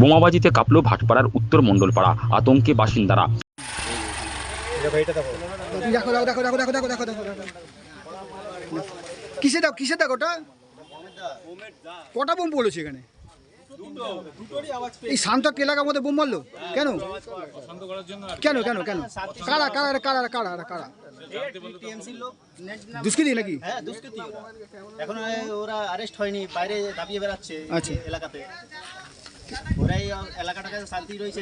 বোমাবাজিতে কাঁপল ভাটপাড়ার উত্তর মণ্ডলপাড়া, আতঙ্কে বাসিন্দারা। কিসে দাও ওটা? কটা বোম পড়েছে এখানে? এই শান্ত এলাকার মধ্যে বোম মারলো কেন? কেন কেন কেন? কারা কারা কারা কারা কারা? দুষ্কৃতী নাকি? হ্যাঁ দুষ্কৃতী। এখন ওরা অ্যারেস্ট হয়নি, বাইরে দাবিয়ে বেড়াচ্ছে এলাকাতে। ওরাই এলাকাটাকে শান্তি রয়েছে।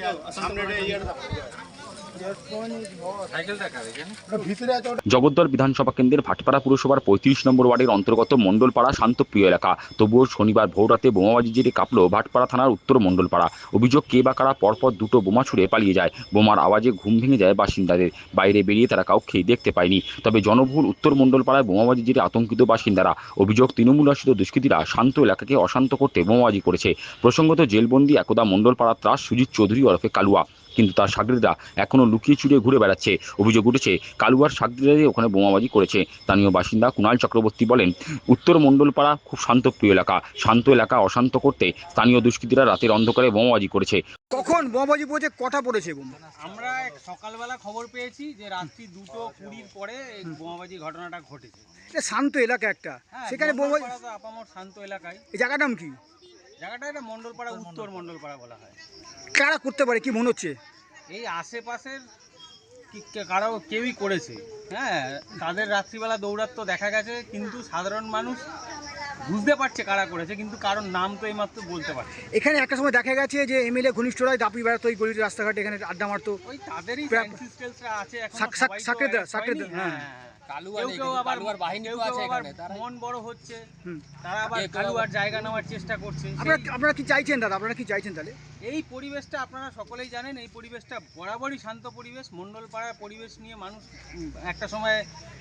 জগদ্দল বিধানসভা কেন্দ্রের ভাটপাড়া পুরসভার ৩৫ নম্বর ওয়ার্ডের অন্তর্গত মণ্ডলপাড়া শান্তপ্রিয় এলাকা। তবুও শনিবার ভোররাতে বোমাবাজির জেরে কাঁপল ভাটপাড়া থানার উত্তর মণ্ডলপাড়া। অভিযোগ, কে বা কারা পরপর দুটো বোমা ছুড়ে পালিয়ে যায়। বোমার আওয়াজে ঘুম ভেঙে যায় বাসিন্দাদের। বাইরে বেরিয়ে তারা কাউকে দেখতে পায়নি। তবে জনবহুল উত্তর মণ্ডলপাড়ায় বোমাবাজির জেরে আতঙ্কিত বাসিন্দারা। অভিযোগ, তৃণমূল আশ্রিত দুষ্কৃতীরা শান্ত এলাকাকে অশান্ত করতে বোমাবাজি করেছে। প্রসঙ্গত, জেলবন্দি একদা মণ্ডলপাড়ার ত্রাস সুজিত চৌধুরী ওরফে কালুয়া, কিন্তু তার সাগরেদরা এখনও লুকিয়ে চুরিয়ে ঘুরে বেড়াচ্ছে। অভিযোগ উঠেছে, কালুয়ার সাগরেদাই ওখানে বোমাবাজি করেছে। স্থানীয় বাসিন্দা কুণাল চক্রবর্তী বলেন, উত্তর মণ্ডলপাড়া খুব শান্তপ্রিয় এলাকা। শান্ত এলাকা অশান্ত করতে স্থানীয় দুষ্কৃতীরা রাতের অন্ধকারে বোমাবাজি করেছে। কখন বোমাবাজি পড়েছে? কটা পড়েছে বোম? আমরা সকালবেলা খবর পেয়েছি যে রাত্রি 2:20 পরে এই বোমাবাজি ঘটনাটা ঘটেছে। এটা শান্ত এলাকা একটা, সেখানে বোমাবাজি। আপামর শান্ত এলাকায়। এই জায়গার নাম কি? জায়গাটা এটা মণ্ডলপাড়া, উত্তর মণ্ডলপাড়া বলা হয়। কারা করতে পারে কি মনে হচ্ছে? এই আশেপাশের কারো কেউই করেছে। হ্যাঁ, তাদের রাত্রিবেলা দৌড়াতে দেখা গেছে, কিন্তু সাধারণ মানুষ বুঝতে পারছে কারা করেছে, কিন্তু কারোর নাম তো এইমাত্র বলতে পারছে। এখানে একটা সময় দেখা গেছে যে এমএলএ ঘনিষ্ঠরাই দাপিয়ে বেড়াতো এই গলির রাস্তাঘাটে, এখানে আড্ডা মারতো। ওই তাদেরই অ্যানসিস্ট্যান্সরা আছে এখন। মন বড় হচ্ছে, তারা আবার কালুয়ার জায়গা নেওয়ার চেষ্টা করছে। আপনারা কি চাইছেন দাদা? আপনারা কি চাইছেন তাহলে? এই পরিবেশটা আপনারা সকলেই জানেন, এই পরিবেশটা বরাবরই শান্ত পরিবেশ। মণ্ডলপাড়ার পরিবেশ নিয়ে মানুষ একটা সময়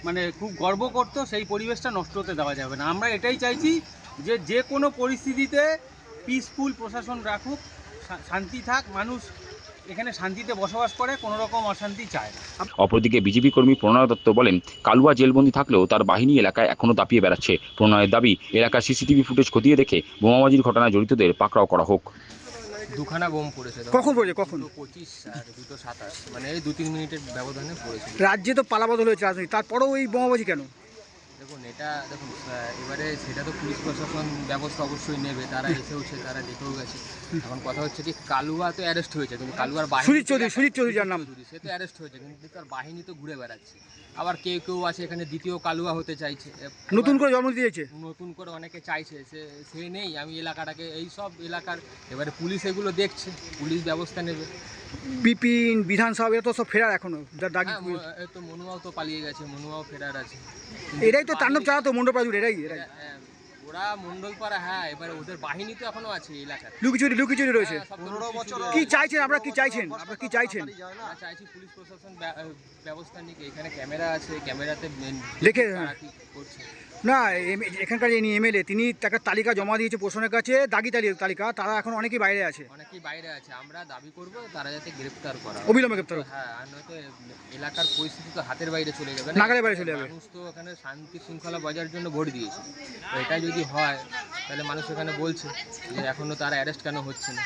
মানে খুব গর্ব করতো, সেই পরিবেশটা নষ্ট হতে দেওয়া যাবে না। আমরা এটাই চাইছি যে যে কোনো পরিস্থিতিতে পিসফুল প্রশাসন রাখুক, শান্তি থাক, মানুষ এখানে শান্তিতে বসবাস করে, কোনো রকম অশান্তি চায় না। অপরদিকে বিজেপি কর্মী প্রণয় দত্ত বলেন, কালুয়া জেলবন্দি থাকলেও তার বাহিনী এলাকায় এখনও দাপিয়ে বেড়াচ্ছে। প্রণয়ের দাবি, এলাকার সিসিটিভি ফুটেজ খতিয়ে দেখে বোমাবাজির ঘটনায় জড়িতদের পাকড়াও করা হোক। দুখানা বোম পড়েছে। কখন পড়েছে? কখন? 2:25 আর 2:27, মানে এই 2-3 মিনিটের ব্যবধানে পড়েছে। রাজ্যে তো পালাবদল হয়েছে রাজনীতি, তারপরেও এই বোমাবাজি কেন? দেখুন এবারে সেটা তো পুলিশ প্রশাসন ব্যবস্থা অবশ্যই নেবে, তারা এসেওছে, তারা দেখেও গেছে। এখন কথা হচ্ছে কি, কালুয়া তো অ্যারেস্ট হয়েছে, কিন্তু কালুয়ার বাহিনী সুজিত চৌধুরী যার নাম, সে তো অ্যারেস্ট হয়েছে, কিন্তু তার বাহিনী তো ঘুরে বেড়াচ্ছে। আবার কেউ কেউ আছে এখানে দ্বিতীয় কালুয়া হতে চাইছে, নতুন করে জন্ম দিয়েছে, নতুন করে অনেকে চাইছে। সে নেই, আমি এলাকাটাকে, এই সব এলাকার এবারে পুলিশ এগুলো দেখছে, পুলিশ ব্যবস্থা নেবে। বিপিন বিধানসভা তো সব ফেরার এখনো তো মনুয়াও তো পালিয়ে গেছে, মনুয়াও ফেরার আছে। এরাই তো তাণ্ডব চালাতো মণ্ডলপাড়া জুড়ে, এরাই ওরা মণ্ডলপাড়া। হ্যাঁ, এবারে ওদের বাহিনী তো এখনো আছে এলাকায়, লুকিচুরি রয়েছে। 15 বছর। কি চাইছেন আপনারা? কি চাইছেন? চাইছি পুলিশ প্রশাসন ব্যবস্থা নিক। এখানে ক্যামেরা আছে, ক্যামেরাতে দেখে কি করছে না। এখানকার যিনি এমএলএ, তিনি একটা তালিকা জমা দিয়েছে প্রশাসনের কাছে, দাগি তালিকা। তারা এখন অনেকেই বাইরে আছে। আমরা দাবি করব তারা যাতে গ্রেফতার করা, অবিলম্বে গ্রেফতার। হ্যাঁ, আর নয়তো এলাকার পরিস্থিতি তো হাতের বাইরে চলে যাবে, নাগালের বাইরে চলে যাবে। মানুষ তো এখানে শান্তি শৃঙ্খলা বজায়ের জন্য ভোট দিয়েছে। তো এটা যদি হয়, তাহলে মানুষ এখানে বলছে যে এখনো তারা অ্যারেস্ট কেন হচ্ছে না।